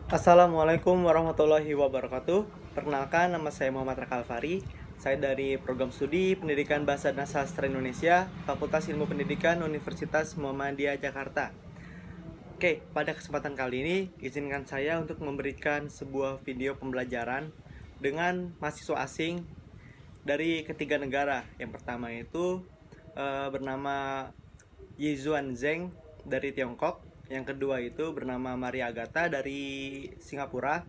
Assalamualaikum warahmatullahi wabarakatuh. Perkenalkan, nama saya Muhammad Raka Alfari. Saya dari Program Studi Pendidikan Bahasa dan Sastra Indonesia, Fakultas Ilmu Pendidikan Universitas Muhammadiyah Jakarta. Oke, pada kesempatan kali ini, izinkan saya untuk memberikan sebuah video pembelajaran dengan mahasiswa asing dari ketiga negara. Yang pertama itu bernama Yizuan Zheng dari Tiongkok. Yang kedua itu bernama Maria Agatha dari Singapura.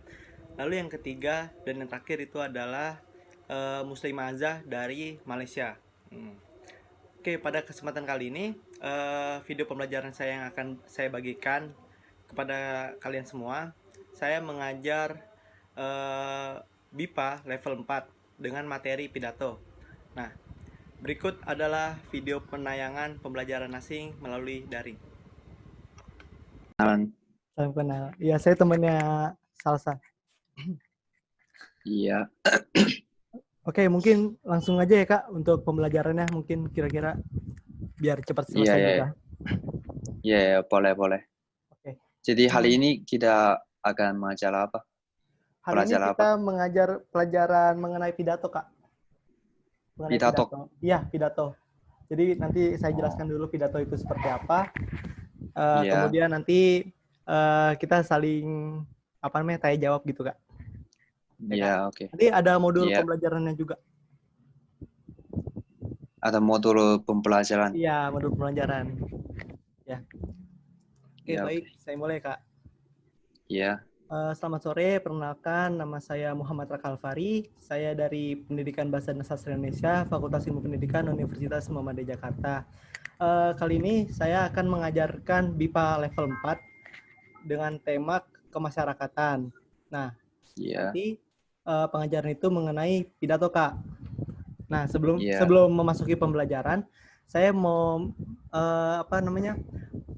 Lalu yang ketiga dan yang terakhir itu adalah Muslimah Azah dari Malaysia. Oke, pada kesempatan kali ini video pembelajaran saya yang akan saya bagikan kepada kalian semua. Saya mengajar BIPA level 4 dengan materi pidato. Nah, berikut adalah video penayangan pembelajaran asing melalui daring. Salam kenal. Ya, saya temannya Salsa. Iya. Oke, mungkin langsung aja ya Kak untuk pembelajarannya, mungkin kira-kira biar cepat selesai juga. Iya, boleh. Oke. Jadi hari ini kita akan mengajar apa? Hari ini kita mengajar pelajaran mengenai pidato, Kak. Pidato? Iya, pidato. Jadi nanti saya jelaskan dulu pidato itu seperti apa. Kemudian nanti kita saling tanya jawab gitu, Kak. Iya, oke. Nanti ada modul pembelajarannya juga. Ada modul pembelajaran? Iya, modul pembelajaran. Ya. Oke, Ya, baik. Saya mulai, Kak. Iya. Selamat sore, perkenalkan nama saya Muhammad Raka Alfari. Saya dari Pendidikan Bahasa dan Sastra Indonesia, Fakultas Ilmu Pendidikan Universitas Muhammadiyah Jakarta. Kali ini saya akan mengajarkan BIPA level 4 dengan tema kemasyarakatan. Nah, nanti pengajaran itu mengenai pidato, Kak. Nah, sebelum memasuki pembelajaran, saya mau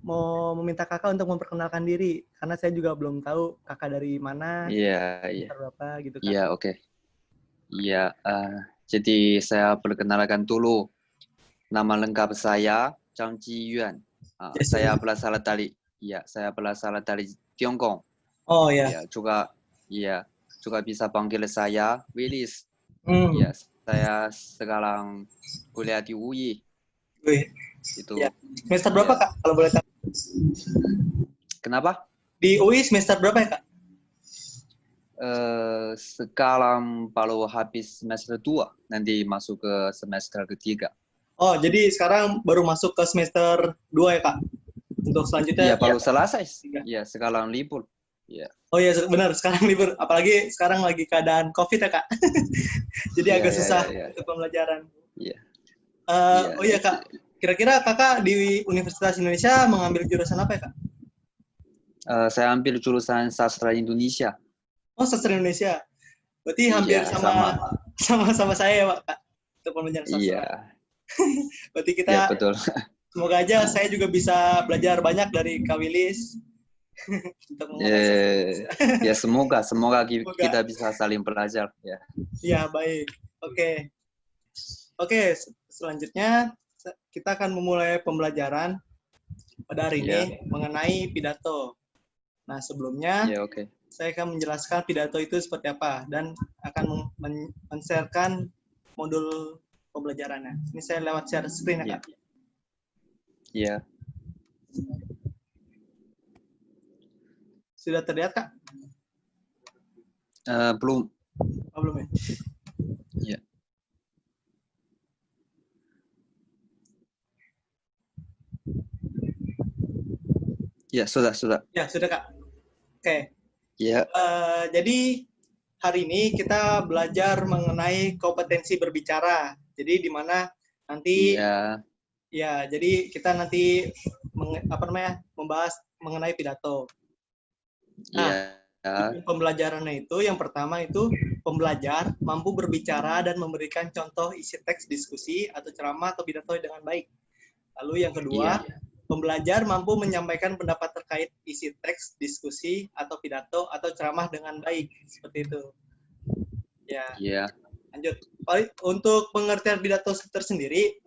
mau meminta Kakak untuk memperkenalkan diri, karena saya juga belum tahu Kakak dari mana, berapa gitu, Kak. Iya, oke. Iya, jadi saya perkenalkan dulu. Nama lengkap saya Zhang Jiyuan. Saya berasal dari Tiongkok. Oh ya. Juga bisa panggil saya Willis. Ya, saya sekarang kuliah di UI. Itu. Ya. Semester berapa, Kak? Kalau boleh tahu. Kenapa? Di UI semester berapa ya, Kak? Sekarang baru habis semester 2, nanti masuk ke semester ketiga. Oh, jadi sekarang baru masuk ke semester 2 ya, Kak? Untuk selanjutnya? Iya, baru selesai. Iya, sekarang libur. Ya. Oh iya, benar. Sekarang libur. Apalagi sekarang lagi keadaan COVID ya, Kak? Jadi agak susah untuk pembelajaran. Iya. Oh iya, Kak. Kira-kira Kakak di Universitas Indonesia mengambil jurusan apa ya, Kak? Saya ambil jurusan Sastra Indonesia. Oh, Sastra Indonesia. Berarti hampir sama saya ya, Pak, Kak? Untuk pembelajaran sastra. Iya. Berarti kita betul. Semoga aja saya juga bisa belajar banyak dari Kak Willis. Ya, semoga kita bisa saling belajar. Ya, baik. Oke, selanjutnya kita akan memulai pembelajaran pada hari ini mengenai pidato. Nah, sebelumnya saya akan menjelaskan pidato itu seperti apa dan akan men-sharekan modul pembelajarannya. Ini saya lewat share screen ya, Kak. Iya. Sudah terlihat, Kak? Belum. Oh, belum ya? Iya. Ya, sudah. Ya, sudah, Kak. Oke. Iya. Jadi hari ini kita belajar mengenai kompetensi berbicara. Jadi di mana nanti jadi kita nanti membahas mengenai pidato. Nah, pembelajarannya itu yang pertama itu pembelajar mampu berbicara dan memberikan contoh isi teks diskusi atau ceramah atau pidato dengan baik. Lalu yang kedua, Pembelajar mampu menyampaikan pendapat terkait isi teks, diskusi, atau pidato, atau ceramah dengan baik. Seperti itu. Ya, Iya. lanjut. Untuk pengertian pidato tersendiri,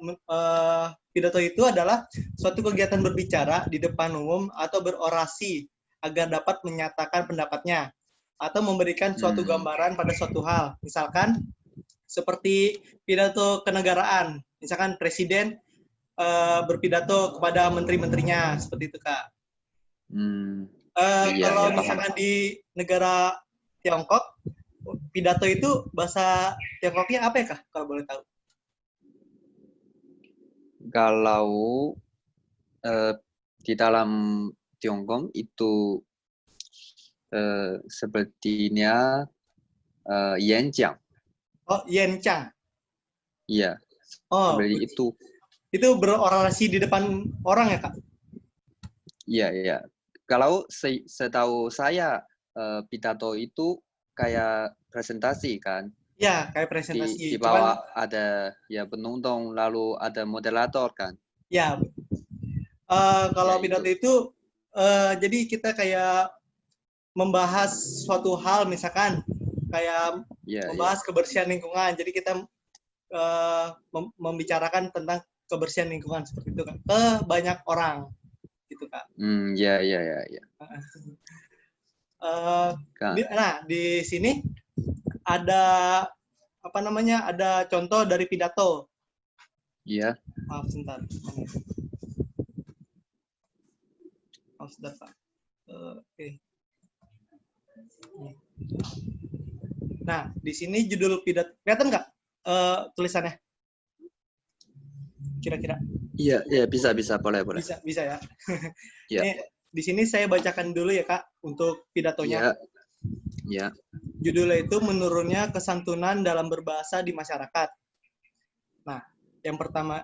pidato itu adalah suatu kegiatan berbicara di depan umum atau berorasi agar dapat menyatakan pendapatnya atau memberikan suatu gambaran pada suatu hal. Misalkan seperti pidato kenegaraan, misalkan presiden berpidato kepada menteri-menterinya, seperti itu Kak. Iya, Kalau iya, paham. misalkan di negara Tiongkok, pidato itu bahasa Tiongkoknya apa ya Kak, kalau boleh tahu? Kalau di dalam Tiongkok itu sepertinya Yanjiang. Oh, Yenchang. Iya, Oh, seperti itu. itu berorasi di depan orang ya Kak? Iya, iya. Kalau setahu saya pidato itu kayak presentasi kan. Ya, kayak presentasi. Di bawah ada ya penonton, lalu ada moderator kan. Ya, kalau Ya, pidato itu. itu jadi kita kayak membahas suatu hal, misalkan kayak Ya, ya. membahas kebersihan lingkungan. Jadi kita membicarakan tentang kebersihan lingkungan seperti itu Kak, ke banyak orang gitu Kak. Ya, ya, ya, ya. Nah, di sini ada apa namanya? Ada contoh dari pidato. Iya. Maaf sebentar. Maaf sebentar Pak. Oke. Nah, di sini judul pidato, kelihatan nggak tulisannya? Kira-kira? Iya, iya, bisa, boleh. Bisa ya. Iya. Ini di sini saya bacakan dulu ya Kak untuk pidatonya. Iya. Iya. Judulnya itu menurunnya kesantunan dalam berbahasa di masyarakat. Nah, yang pertama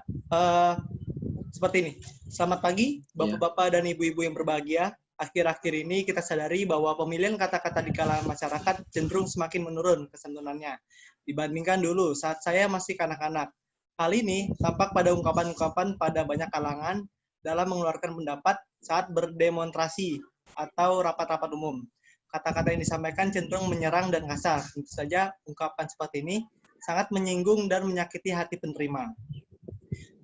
seperti ini. Selamat pagi, Bapak-bapak dan Ibu-ibu yang berbahagia. Akhir-akhir ini kita sadari bahwa pemilihan kata-kata di kalangan masyarakat cenderung semakin menurun kesantunannya dibandingkan dulu saat saya masih kanak-kanak. Hal ini tampak pada ungkapan-ungkapan pada banyak kalangan dalam mengeluarkan pendapat saat berdemonstrasi atau rapat-rapat umum. Kata-kata yang disampaikan cenderung menyerang dan kasar. Tentu saja ungkapan seperti ini sangat menyinggung dan menyakiti hati penerima.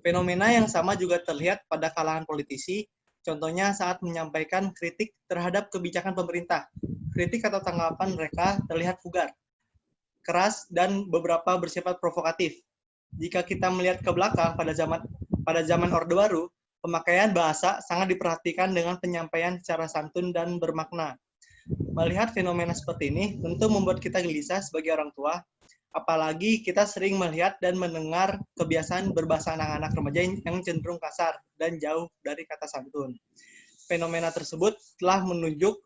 Fenomena yang sama juga terlihat pada kalangan politisi, contohnya saat menyampaikan kritik terhadap kebijakan pemerintah. Kritik atau tanggapan mereka terlihat vulgar, keras, dan beberapa bersifat provokatif. Jika kita melihat ke belakang pada zaman Orde Baru, pemakaian bahasa sangat diperhatikan dengan penyampaian secara santun dan bermakna. Melihat fenomena seperti ini tentu membuat kita gelisah sebagai orang tua, apalagi kita sering melihat dan mendengar kebiasaan berbahasa anak-anak remaja yang cenderung kasar dan jauh dari kata santun. Fenomena tersebut telah menunjuk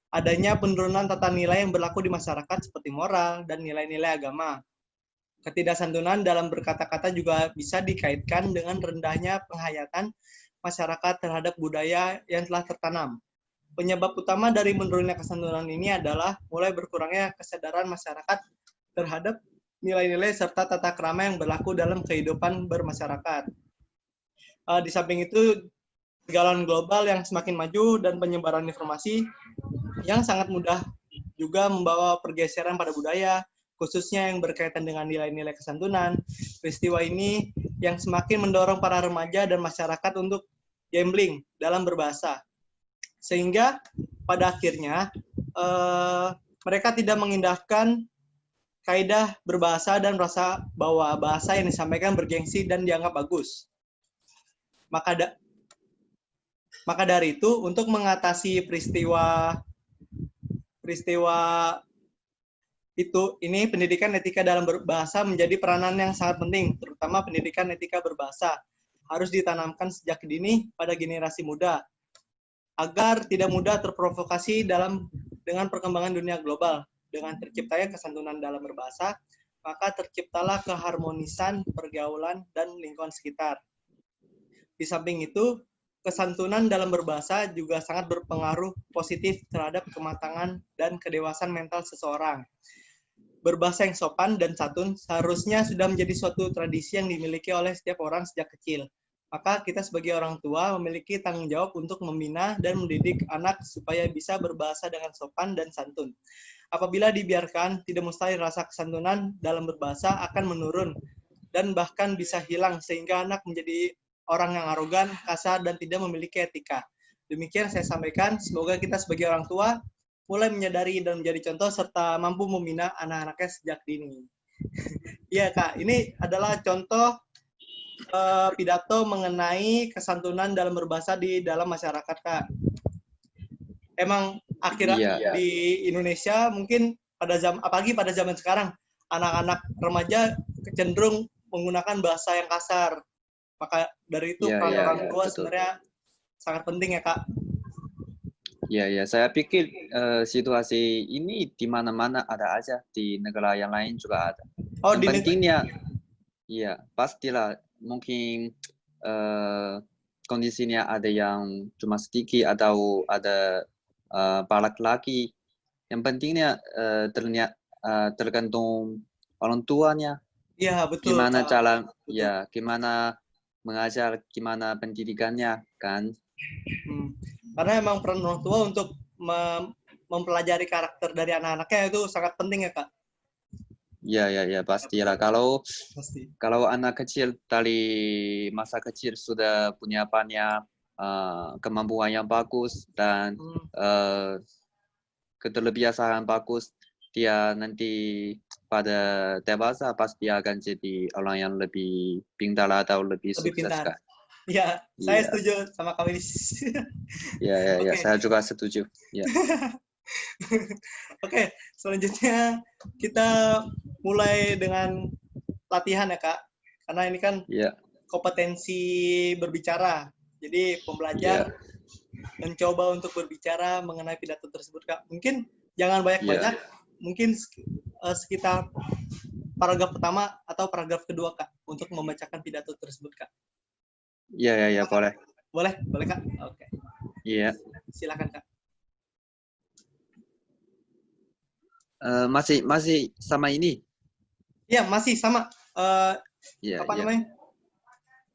adanya penurunan tata nilai yang berlaku di masyarakat seperti moral dan nilai-nilai agama. Ketidaksantunan dalam berkata-kata juga bisa dikaitkan dengan rendahnya penghayatan masyarakat terhadap budaya yang telah tertanam. Penyebab utama dari menurunnya kesantunan ini adalah mulai berkurangnya kesadaran masyarakat terhadap nilai-nilai serta tata krama yang berlaku dalam kehidupan bermasyarakat. Di samping itu, kegalauan global yang semakin maju dan penyebaran informasi yang sangat mudah juga membawa pergeseran pada budaya, khususnya yang berkaitan dengan nilai-nilai kesantunan. Peristiwa ini yang semakin mendorong para remaja dan masyarakat untuk gambling dalam berbahasa. Sehingga pada akhirnya mereka tidak mengindahkan kaidah berbahasa dan merasa bahwa bahasa yang disampaikan bergengsi dan dianggap bagus. Maka dari itu, untuk mengatasi peristiwa ini pendidikan etika dalam berbahasa menjadi peranan yang sangat penting, terutama pendidikan etika berbahasa. Harus ditanamkan sejak dini pada generasi muda, agar tidak mudah terprovokasi dengan perkembangan dunia global. Dengan terciptanya kesantunan dalam berbahasa, maka terciptalah keharmonisan pergaulan dan lingkungan sekitar. Di samping itu, kesantunan dalam berbahasa juga sangat berpengaruh positif terhadap kematangan dan kedewasaan mental seseorang. Berbahasa yang sopan dan santun seharusnya sudah menjadi suatu tradisi yang dimiliki oleh setiap orang sejak kecil. Maka kita sebagai orang tua memiliki tanggung jawab untuk membina dan mendidik anak supaya bisa berbahasa dengan sopan dan santun. Apabila dibiarkan, tidak mustahil rasa kesantunan dalam berbahasa akan menurun dan bahkan bisa hilang sehingga anak menjadi orang yang arogan, kasar, dan tidak memiliki etika. Demikian saya sampaikan, semoga kita sebagai orang tua mulai menyadari dan menjadi contoh serta mampu membina anak-anaknya sejak dini. Iya Kak, ini adalah contoh pidato mengenai kesantunan dalam berbahasa di dalam masyarakat Kak. Emang akhirnya Iya, di Indonesia mungkin apalagi pada zaman sekarang anak-anak remaja cenderung menggunakan bahasa yang kasar. Maka dari itu iya, peran iya, orang iya, tua betul. sebenarnya sangat penting ya Kak. Iya, iya. Saya pikir situasi ini di mana-mana ada aja, di negara yang lain juga ada. Oh Yang di pentingnya, iya, pastilah mungkin kondisinya ada yang cuma sedikit atau ada para laki. Yang pentingnya tergantung orang tuanya. Iya betul Gimana Kak. cara, Betul. ya, gimana mengajar, gimana pendidikannya, kan? Hmm. Karena emang peran orang tua untuk mempelajari karakter dari anak-anaknya itu sangat penting ya Kak. Ya, ya, ya, pastilah. Betul. Pasti. Kalau anak kecil dari masa kecil sudah punya banyak kemampuan yang bagus dan Hmm. keterbiasaan bagus, dia nanti pada dewasa pasti akan jadi orang yang lebih pintar atau lebih Lebih sukses, pintar. kan? Ya, saya Iya, setuju sama Kak Wilis. ya, ya, ya, Oke. saya juga setuju. Ya, Oke, selanjutnya kita mulai dengan latihan ya Kak. Karena ini kan ya, kompetensi berbicara. Jadi pembelajar ya, mencoba untuk berbicara mengenai pidato tersebut Kak. Mungkin jangan banyak-banyak, ya, mungkin sekitar paragraf pertama atau paragraf kedua Kak untuk membacakan pidato tersebut Kak. ya, ya, ya, boleh. Boleh? Boleh Kak? Oke. Iya. Silakan Kak. Masih sama ini. Iya, masih sama Ya, apa ya, namanya?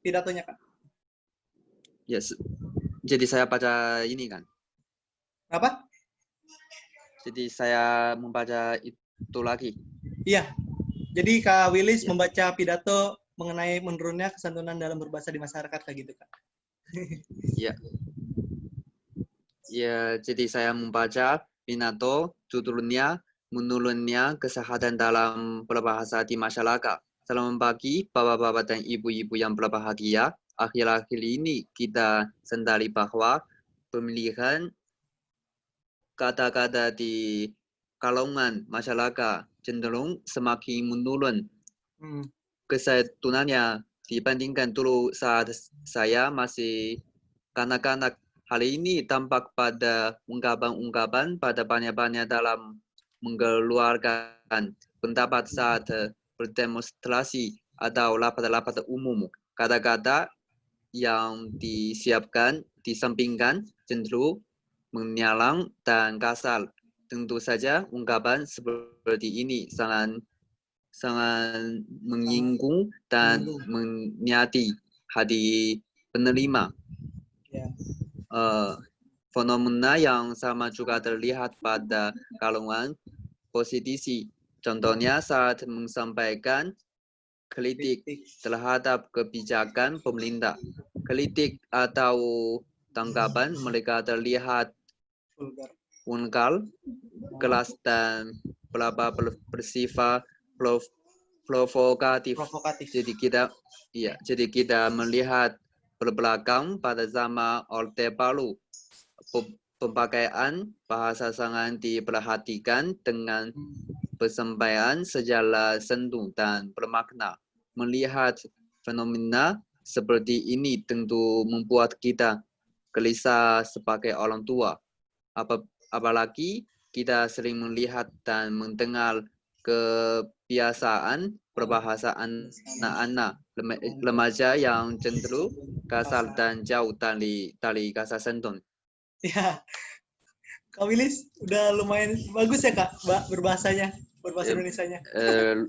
Pidatonya Kak. ya. Jadi saya baca ini kan. Apa? Jadi saya membaca itu lagi. Iya. Jadi Kak Willis Ya, membaca pidato mengenai menurunnya kesantunan dalam berbahasa di masyarakat kayak gitu Kak. ya, ya. Jadi saya membaca pidato judulnya menurunnya kesehatan dalam berbahasa di masyarakat. Selamat pagi, bapak-bapak dan ibu-ibu yang berbahagia. Akhir-akhir ini kita sadari bahwa pemilihan kata-kata di kalangan masyarakat cenderung semakin menurun. Hmm. Kesantunannya dibandingkan dulu saat saya masih kanak-kanak. Hal ini tampak pada ungkapan-ungkapan pada banyak-banyak dalam mengeluarkan pendapat saat berdemonstrasi atau rapat-rapat umum. Kata-kata yang disiapkan disampingkan cenderung menyalang dan kasar. Tentu saja ungkapan seperti ini sangat menyinggung dan menyakiti hati penerima. Ya. Fenomena yang sama juga terlihat pada kalangan politisi. Contohnya saat menyampaikan kritik terhadap kebijakan pemerintah. Kritik atau tanggapan mereka terlihat Vulgar. vulgar, keras dan bersifat provokatif. Provokatif. Jadi kita melihat berbelakang pada zaman Orde Baru. Pemakaian bahasa sangat diperhatikan dengan penyampaian secara santun dan bermakna. Melihat fenomena seperti ini tentu membuat kita gelisah sebagai orang tua. Apalagi kita sering melihat dan mendengar kebiasaan berbahasa anak-anak remaja yang cenderung kasar dan jauh dari kata santun. Ya, Kak Willis udah lumayan bagus ya Kak berbahasa Indonesianya.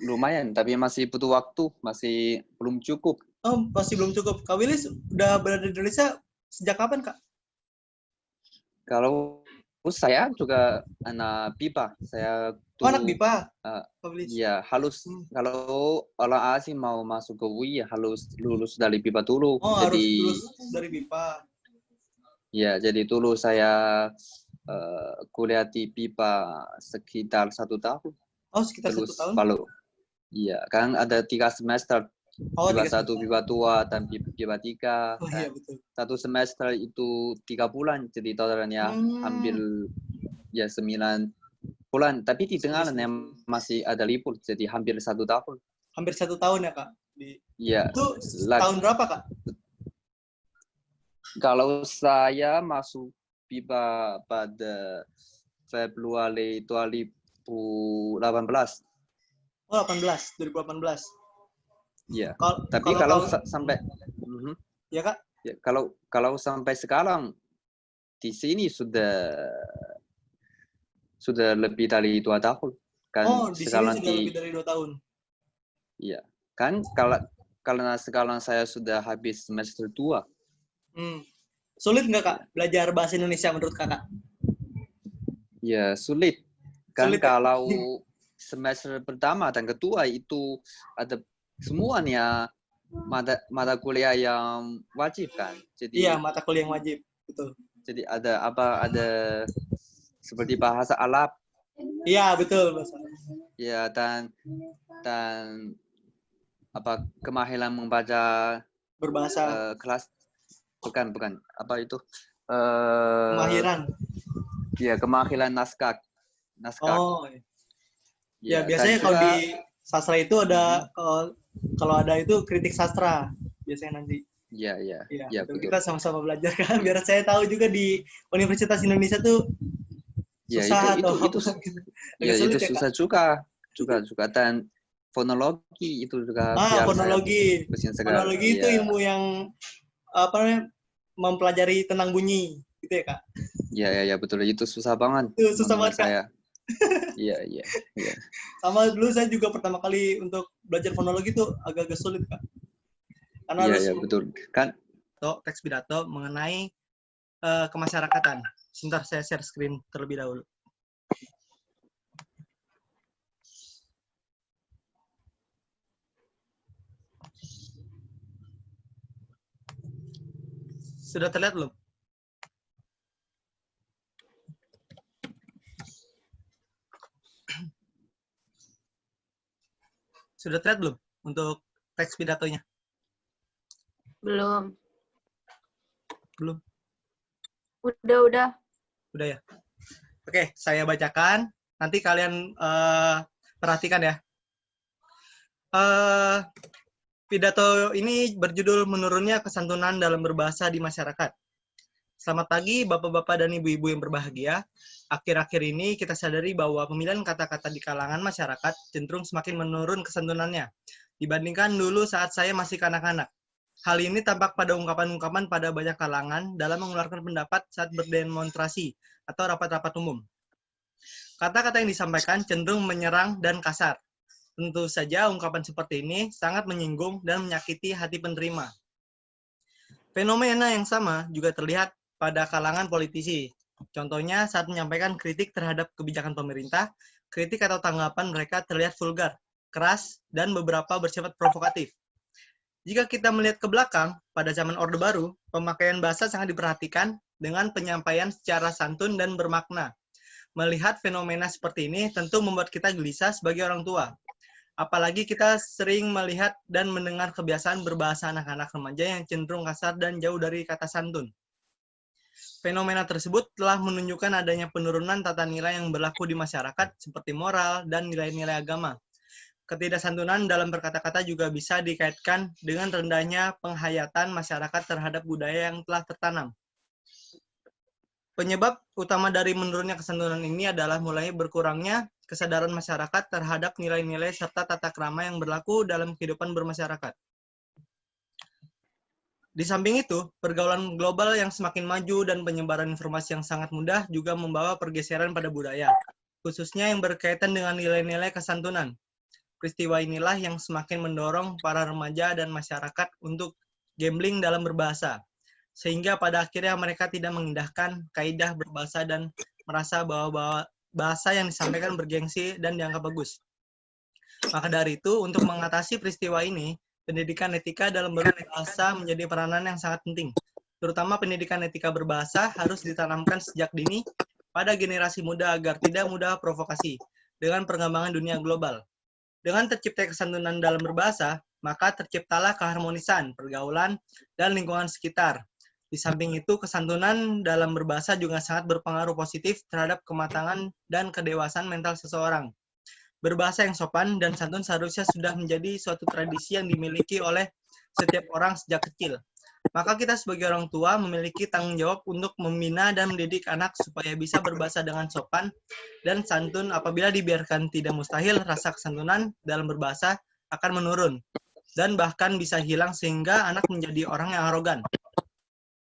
Lumayan, tapi masih butuh waktu, masih belum cukup. Oh, masih belum cukup. Kak Willy udah berada di Indonesia sejak kapan, Kak? Kalau saya juga anak PIPA. Saya Oh, anak dulu BIPA, uh, Kak Willy. ya harus Hmm. kalau orang asing mau masuk ke UI ya harus lulus dari PIPA dulu. Oh, harus lulus Jadi dari BIPA. ya jadi dulu saya kuliah di PIPA sekitar 1 tahun. Oh, sekitar satu Terus tahun. kalau iya kan ada 3 semester, Oh, PIPA tiga 1, semester. PIPA 2, dan PIPA 3 Oh iya kan. betul. 1 semester itu 3 bulan, jadi totalnya hampir Hmm. ya 9 bulan. Tapi di tengah Serius, serius, serius. masih ada libur, jadi hampir 1 tahun. Hampir 1 tahun ya, Kak? Ya, Itu tahun berapa, Kak? kalau saya masuk PIPA pada Februari 2018. Oh, 2018. Ya, Kalau tapi kalau kalau kau sampai Mhm. ya, Kak? Ya, kalau sampai sekarang di sini sudah lebih dari 2 tahun kan Oh, di sini sekarang sudah lebih di dari 2 tahun. ya kan kalau karena sekarang saya sudah habis semester 2. Hmm. Sulit nggak, Kak, Ya, belajar bahasa Indonesia menurut Kakak? ya sulit kan Sulit ya? kalau semester pertama dan kedua itu ada semuanya mata kuliah yang wajib kan. Iya, Jadi mata kuliah yang wajib. Betul. ada seperti bahasa Arab Iya, betul, Mas. ya dan kemahiran membaca Berbahasa kelas bukan apa itu eh kemahiran. ya kemahiran naskah Oh, ya ya dan biasanya kalau juga di sastra itu ada mhm, kalau ada itu kritik sastra biasanya nanti. ya ya Iya, ya betul. betul Kita sama-sama belajar kan biar saya tahu juga di Universitas Indonesia tuh ya itu susah atau itu itu apa gitu. ya Agak itu sulit ya, Kak? susah juga dan fonologi itu juga Ah, biar saya fonologi. pusing sekali Fonologi itu ya ilmu yang apa namanya? Mempelajari tentang bunyi, gitu ya, Kak? ya betul itu susah banget Itu susah menurut banget, Kak. saya iya Sama dulu saya juga pertama kali untuk belajar fonologi itu agak-agak sulit, Kak. Karena harus betul kan teks pidato mengenai kemasyarakatan. Sebentar saya share screen terlebih dahulu. Sudah terlihat belum? Sudah terlihat belum untuk teks pidatonya? Belum. Belum. Udah. Udah ya. Oke, saya bacakan. Nanti kalian perhatikan ya. Pidato ini berjudul Menurunnya Kesantunan dalam Berbahasa di Masyarakat. Selamat pagi Bapak-bapak dan Ibu-ibu yang berbahagia. Akhir-akhir ini kita sadari bahwa pemilihan kata-kata di kalangan masyarakat cenderung semakin menurun kesantunannya dibandingkan dulu saat saya masih kanak-kanak. Hal ini tampak pada ungkapan-ungkapan pada banyak kalangan dalam mengeluarkan pendapat saat berdemonstrasi atau rapat-rapat umum. Kata-kata yang disampaikan cenderung menyerang dan kasar. Tentu saja ungkapan seperti ini sangat menyinggung dan menyakiti hati penerima. Fenomena yang sama juga terlihat pada kalangan politisi. Contohnya saat menyampaikan kritik terhadap kebijakan pemerintah, kritik atau tanggapan mereka terlihat vulgar, keras, dan beberapa bersifat provokatif. Jika kita melihat ke belakang, pada zaman Orde Baru, pemakaian bahasa sangat diperhatikan dengan penyampaian secara santun dan bermakna. Melihat fenomena seperti ini tentu membuat kita gelisah sebagai orang tua. Apalagi kita sering melihat dan mendengar kebiasaan berbahasa anak-anak remaja yang cenderung kasar dan jauh dari kata santun. Fenomena tersebut telah menunjukkan adanya penurunan tata nilai yang berlaku di masyarakat seperti moral dan nilai-nilai agama. Ketidaksantunan dalam berkata-kata juga bisa dikaitkan dengan rendahnya penghayatan masyarakat terhadap budaya yang telah tertanam. Penyebab utama dari menurunnya kesantunan ini adalah mulai berkurangnya kesadaran masyarakat terhadap nilai-nilai serta tata krama yang berlaku dalam kehidupan bermasyarakat. Di samping itu, pergaulan global yang semakin maju dan penyebaran informasi yang sangat mudah juga membawa pergeseran pada budaya, khususnya yang berkaitan dengan nilai-nilai kesantunan. Peristiwa inilah yang semakin mendorong para remaja dan masyarakat untuk gambling dalam berbahasa. Sehingga pada akhirnya mereka tidak mengindahkan kaidah berbahasa dan merasa bahwa bahasa yang disampaikan bergengsi dan dianggap bagus. Maka dari itu, untuk mengatasi peristiwa ini, pendidikan etika dalam berbahasa menjadi peranan yang sangat penting. Terutama pendidikan etika berbahasa harus ditanamkan sejak dini pada generasi muda agar tidak mudah provokasi dengan perkembangan dunia global. Dengan tercipta kesantunan dalam berbahasa, maka terciptalah keharmonisan, pergaulan, dan lingkungan sekitar. Di samping itu, kesantunan dalam berbahasa juga sangat berpengaruh positif terhadap kematangan dan kedewasaan mental seseorang. Berbahasa yang sopan dan santun seharusnya sudah menjadi suatu tradisi yang dimiliki oleh setiap orang sejak kecil. Maka kita sebagai orang tua memiliki tanggung jawab untuk membina dan mendidik anak supaya bisa berbahasa dengan sopan dan santun. Apabila dibiarkan, tidak mustahil rasa kesantunan dalam berbahasa akan menurun dan bahkan bisa hilang sehingga anak menjadi orang yang arogan,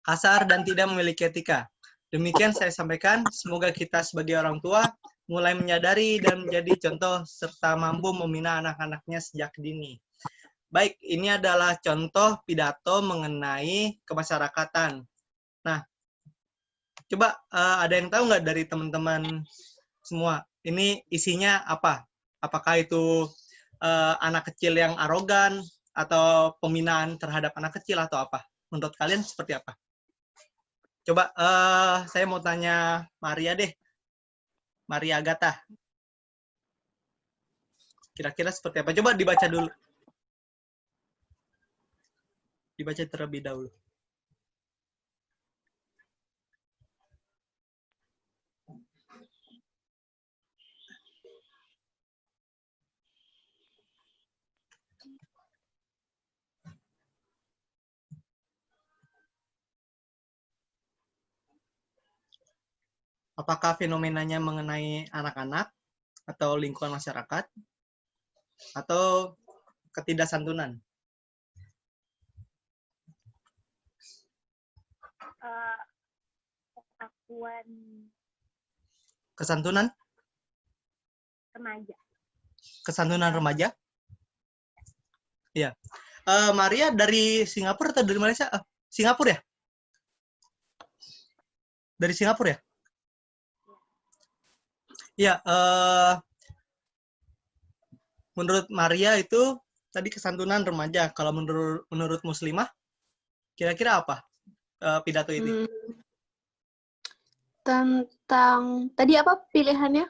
kasar, dan tidak memiliki etika. Demikian saya sampaikan, semoga kita sebagai orang tua mulai menyadari dan menjadi contoh serta mampu membina anak-anaknya sejak dini. Baik, ini adalah contoh pidato mengenai kemasyarakatan. Nah, coba ada yang tahu nggak dari teman-teman semua, ini isinya apa? Apakah itu anak kecil yang arogan, atau pembinaan terhadap anak kecil, atau apa? Menurut kalian seperti apa? Coba saya mau tanya Maria deh. Maria Agatha. Kira-kira seperti apa? Coba dibaca dulu. Dibaca terlebih dahulu. Apakah fenomenanya mengenai anak-anak, atau lingkungan masyarakat, atau ketidaksantunan? Ketakuan Kesantunan? remaja. Kesantunan remaja? Iya. Maria dari Singapura atau dari Malaysia? Singapura ya? Dari Singapura ya? Iya. Menurut Maria itu tadi kesantunan remaja. Kalau menurut Muslimah, kira-kira apa pidato ini? Tentang tadi apa pilihannya?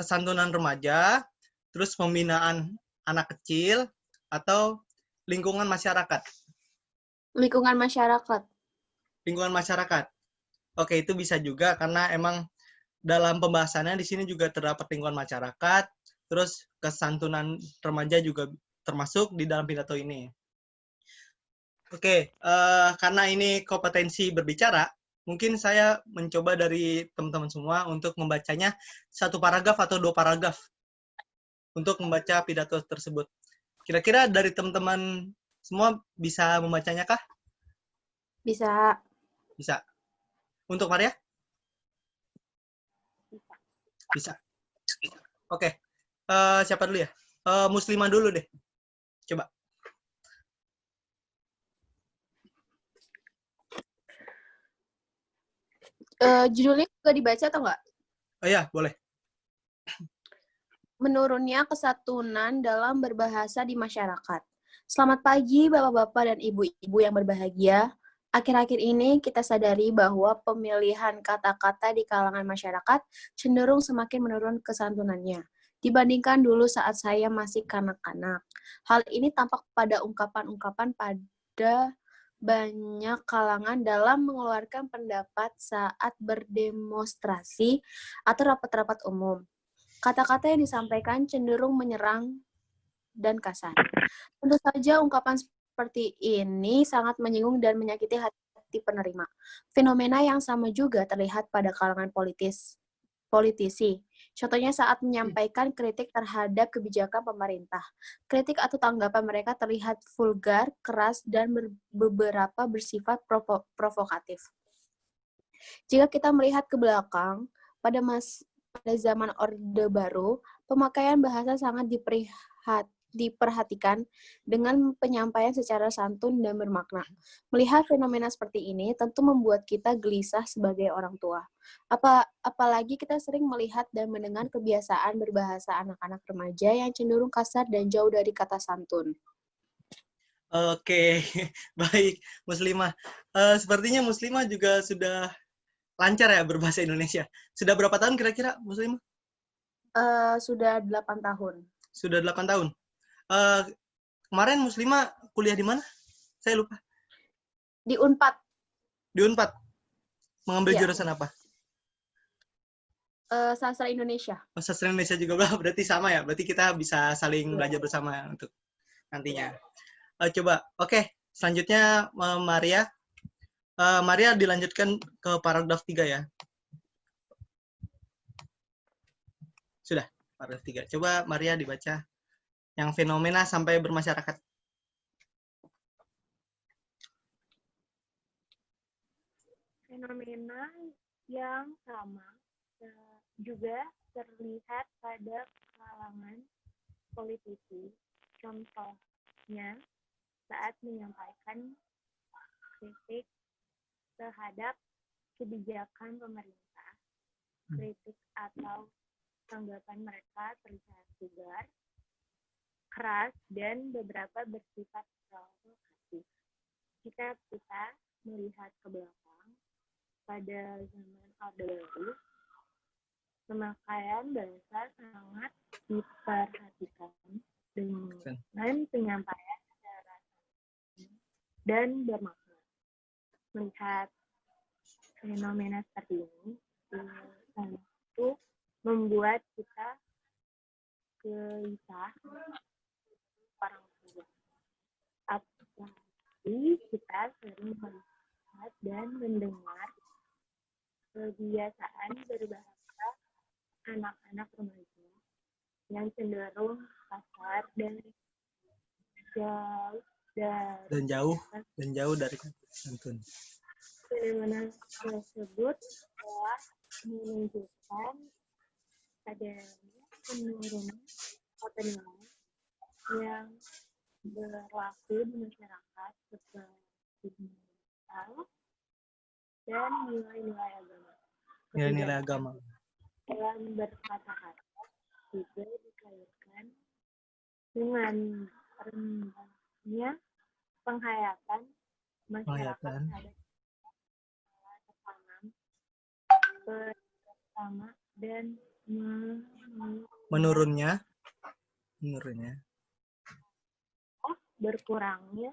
Kesantunan remaja, terus pembinaan anak kecil, atau lingkungan masyarakat? Lingkungan masyarakat. Lingkungan masyarakat. Oke, itu bisa juga karena emang dalam pembahasannya di sini juga terdapat lingkungan masyarakat, terus kesantunan remaja juga termasuk di dalam pidato ini. Oke, karena ini kompetensi berbicara, mungkin saya mencoba dari teman-teman semua untuk membacanya satu paragraf atau dua paragraf untuk membaca pidato tersebut. Kira-kira dari teman-teman semua bisa membacanya kah? Bisa. Bisa. Untuk Maria? Bisa. Bisa. Oke. Siapa dulu ya? Muslimah dulu deh. Coba. Judulnya juga dibaca atau enggak? Oh iya, boleh. Menurunnya kesatuan dalam berbahasa di masyarakat. Selamat pagi Bapak-bapak dan Ibu-ibu yang berbahagia. Akhir-akhir ini kita sadari bahwa pemilihan kata-kata di kalangan masyarakat cenderung semakin menurun kesantunannya dibandingkan dulu saat saya masih kanak-kanak. Hal ini tampak pada ungkapan-ungkapan pada banyak kalangan dalam mengeluarkan pendapat saat berdemonstrasi atau rapat-rapat umum. Kata-kata yang disampaikan cenderung menyerang dan kasar. Tentu saja ungkapan seperti ini sangat menyinggung dan menyakiti hati penerima. Fenomena yang sama juga terlihat pada kalangan politisi. Contohnya saat menyampaikan kritik terhadap kebijakan pemerintah. Kritik atau tanggapan mereka terlihat vulgar, keras, dan beberapa bersifat provokatif. Jika kita melihat ke belakang, pada zaman Orde Baru, pemakaian bahasa sangat diperhatikan dengan penyampaian secara santun dan bermakna. Melihat fenomena seperti ini tentu membuat kita gelisah sebagai orang tua. Apalagi kita sering melihat dan mendengar kebiasaan berbahasa anak-anak remaja yang cenderung kasar dan jauh dari kata santun. Oke, baik, Muslimah. Sepertinya Muslimah juga sudah lancar ya berbahasa Indonesia. Sudah berapa tahun kira-kira, Muslimah? Sudah 8 tahun. Sudah 8 tahun. Kemarin Muslimah kuliah di mana? Saya lupa. Di Unpad. Di Unpad. Mengambil Iya. jurusan apa? Sastra Indonesia. Oh, sastra Indonesia juga, berarti sama ya? Berarti kita bisa saling belajar bersama untuk nantinya. Coba, oke. Selanjutnya Maria. Maria dilanjutkan ke paragraf 3 ya. Sudah, paragraf 3. Coba Maria dibaca. Yang fenomena sampai bermasyarakat. Fenomena yang sama juga terlihat pada kalangan politisi. Contohnya, saat menyampaikan kritik terhadap kebijakan pemerintah, kritik atau tanggapan mereka terlihat tegar, keras, dan beberapa bersifat provokatif. Jika kita melihat ke belakang, pada zaman Orde Baru, pemakaian bahasa sangat diperhatikan dengan penyampaian secara dan bermakna. Melihat fenomena seperti ini, itu membuat kita gelisah orang tua. Apalagi kita sering melihat dan mendengar kebiasaan berbahasa anak-anak remaja yang cenderung kasar dan jauh dari santun. Fenomena tersebut telah menunjukkan adanya penurunan nilai yang berlaku di masyarakat seperti moral dan nilai-nilai agama. Nilai-nilai agama. Dalam berkata-kata juga dikaitkan dengan rendahnya penghayatan masyarakat terhadap tertanam bersama dan menurunnya berkurangnya